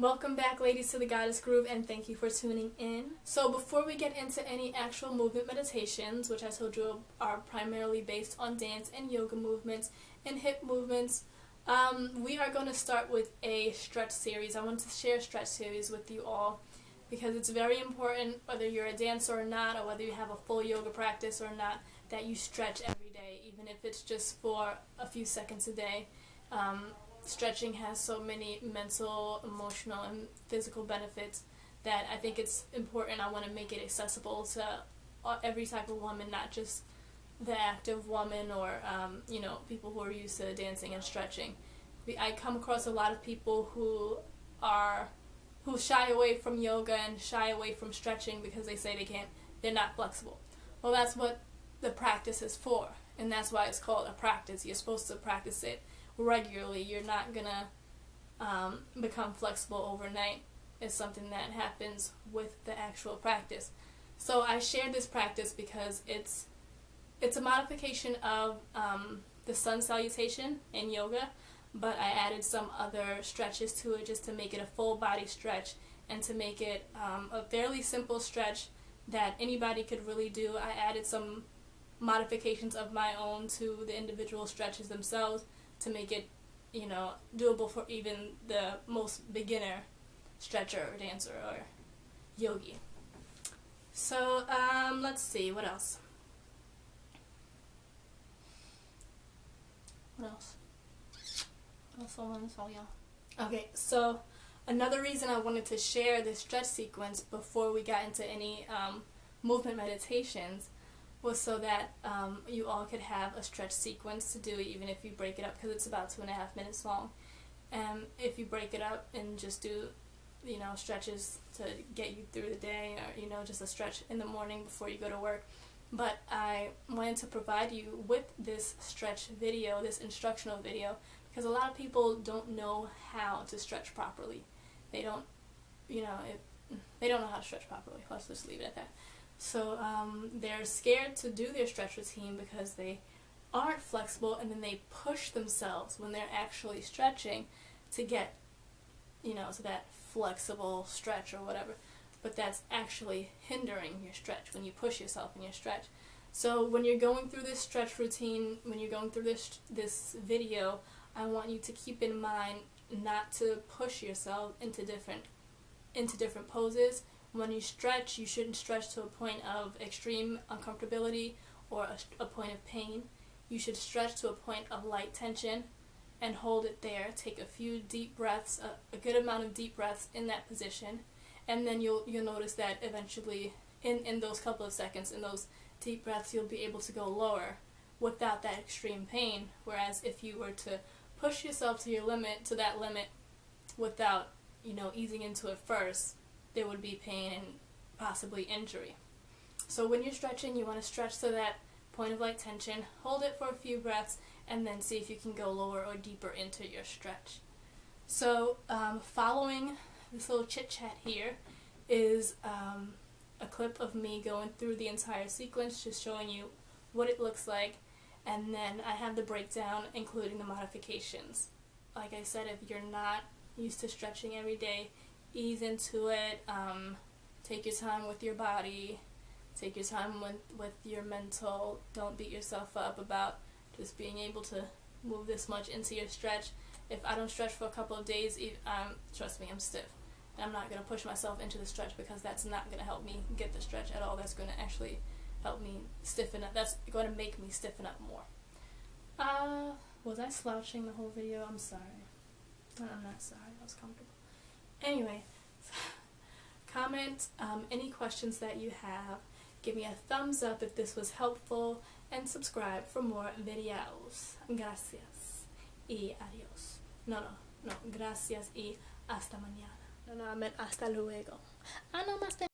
Welcome back, ladies, to the Goddess Groove, and thank you for tuning in. So before we get into any actual movement meditations, which I told you are primarily based on dance and yoga movements and hip movements, we are going to start with a stretch series. I want to share a stretch series with you all because it's very important, whether you're a dancer or not, or whether you have a full yoga practice or not, that you stretch every day, even if it's just for a few seconds a day. Stretching has so many mental, emotional, and physical benefits that I think it's important. I want to make it accessible to every type of woman, not just the active woman or people who are used to dancing and stretching. I come across a lot of people who shy away from yoga and shy away from stretching because they say they're not flexible. Well, that's what the practice is for, and that's why it's called a practice. You're supposed to practice it regularly. You're not gonna become flexible overnight. It's something that happens with the actual practice. So I share this practice because it's a modification of the sun salutation in yoga, but I added some other stretches to it just to make it a full body stretch and to make it a fairly simple stretch that anybody could really do. I added some modifications of my own to the individual stretches themselves to make it, doable for even the most beginner stretcher or dancer or yogi. So, let's see, what else? Okay, so another reason I wanted to share this stretch sequence before we got into any movement meditations was so that you all could have a stretch sequence to do, even if you break it up, because it's about 2.5 minutes long. And if you break it up and just do, stretches to get you through the day, or, just a stretch in the morning before you go to work. But I wanted to provide you with this stretch video, this instructional video, because a lot of people don't know how to stretch properly. They don't know how to stretch properly. Let's just leave it at that. So they're scared to do their stretch routine because they aren't flexible, and then they push themselves when they're actually stretching to get, to that flexible stretch or whatever. But that's actually hindering your stretch when you push yourself in your stretch. So when you're going through this stretch routine, when you're going through this video, I want you to keep in mind not to push yourself into different poses. When you stretch, you shouldn't stretch to a point of extreme uncomfortability or a point of pain. You should stretch to a point of light tension and hold it there. Take a few deep breaths, a good amount of deep breaths in that position, and then you'll notice that eventually in those couple of seconds, in those deep breaths, you'll be able to go lower without that extreme pain. Whereas if you were to push yourself to that limit without, easing into it first, there would be pain and possibly injury. So when you're stretching, you want to stretch to that point of light tension, hold it for a few breaths, and then see if you can go lower or deeper into your stretch. So following this little chit chat here is a clip of me going through the entire sequence, just showing you what it looks like, and then I have the breakdown including the modifications. Like I said, if you're not used to stretching every day, ease into it. Take your time with your body. Take your time with your mental. Don't beat yourself up about just being able to move this much into your stretch. If I don't stretch for a couple of days, trust me, I'm stiff. And I'm not going to push myself into the stretch because that's not going to help me get the stretch at all. That's going to actually help me stiffen up. That's going to make me stiffen up more. Was I slouching the whole video? I'm sorry. I'm not sorry. I was comfortable. Anyway, comment any questions that you have. Give me a thumbs up if this was helpful, and subscribe for more videos. Gracias y adiós. No. Gracias y hasta mañana. No, I meant hasta luego. Namaste.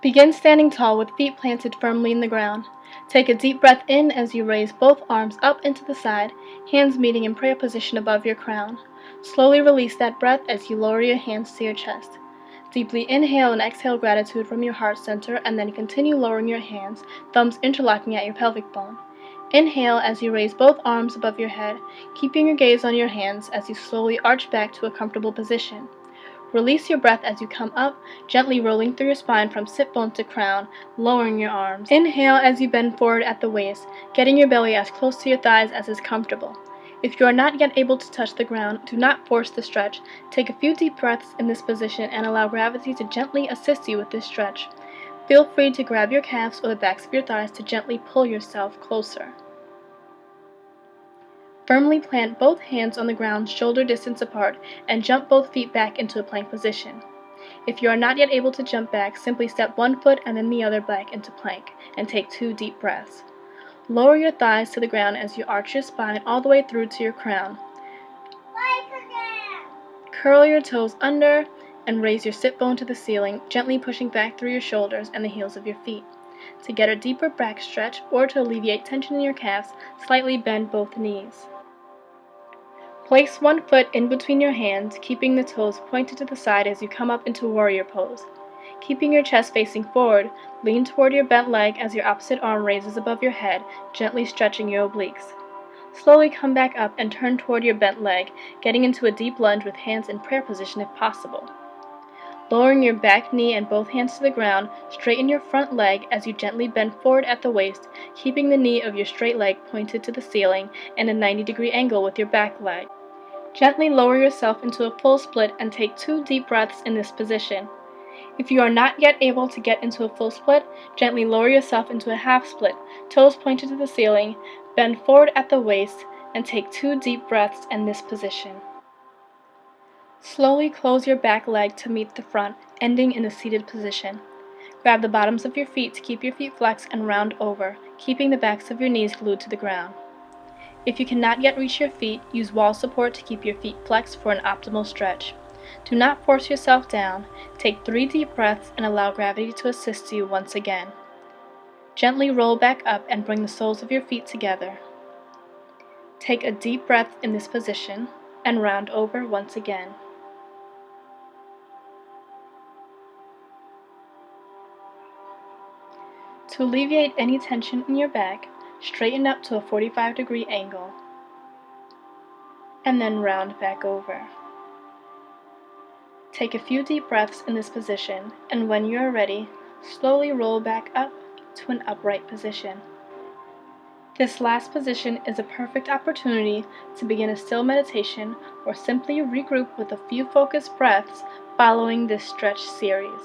Begin standing tall with feet planted firmly in the ground. Take a deep breath in as you raise both arms up into the side, hands meeting in prayer position above your crown. Slowly release that breath as you lower your hands to your chest. Deeply inhale and exhale gratitude from your heart center, and then continue lowering your hands, thumbs interlocking at your pelvic bone. Inhale as you raise both arms above your head, keeping your gaze on your hands as you slowly arch back to a comfortable position. Release your breath as you come up, gently rolling through your spine from sit bone to crown, lowering your arms. Inhale as you bend forward at the waist, getting your belly as close to your thighs as is comfortable. If you are not yet able to touch the ground, do not force the stretch. Take a few deep breaths in this position and allow gravity to gently assist you with this stretch. Feel free to grab your calves or the backs of your thighs to gently pull yourself closer. Firmly plant both hands on the ground shoulder distance apart and jump both feet back into a plank position. If you are not yet able to jump back, simply step one foot and then the other back into plank and take 2 deep breaths. Lower your thighs to the ground as you arch your spine all the way through to your crown. Curl your toes under and raise your sit bone to the ceiling, gently pushing back through your shoulders and the heels of your feet. To get a deeper back stretch or to alleviate tension in your calves, slightly bend both knees. Place one foot in between your hands, keeping the toes pointed to the side as you come up into warrior pose. Keeping your chest facing forward, lean toward your bent leg as your opposite arm raises above your head, gently stretching your obliques. Slowly come back up and turn toward your bent leg, getting into a deep lunge with hands in prayer position if possible. Lowering your back knee and both hands to the ground, straighten your front leg as you gently bend forward at the waist, keeping the knee of your straight leg pointed to the ceiling and a 90-degree angle with your back leg. Gently lower yourself into a full split and take 2 deep breaths in this position. If you are not yet able to get into a full split, gently lower yourself into a half split, toes pointed to the ceiling, bend forward at the waist, and take 2 deep breaths in this position. Slowly close your back leg to meet the front, ending in a seated position. Grab the bottoms of your feet to keep your feet flexed and round over, keeping the backs of your knees glued to the ground. If you cannot yet reach your feet, use wall support to keep your feet flexed for an optimal stretch. Do not force yourself down. Take 3 deep breaths and allow gravity to assist you once again. Gently roll back up and bring the soles of your feet together. Take a deep breath in this position and round over once again. To alleviate any tension in your back, straighten up to a 45-degree angle, and then round back over. Take a few deep breaths in this position, and when you are ready, slowly roll back up to an upright position. This last position is a perfect opportunity to begin a still meditation or simply regroup with a few focused breaths following this stretch series.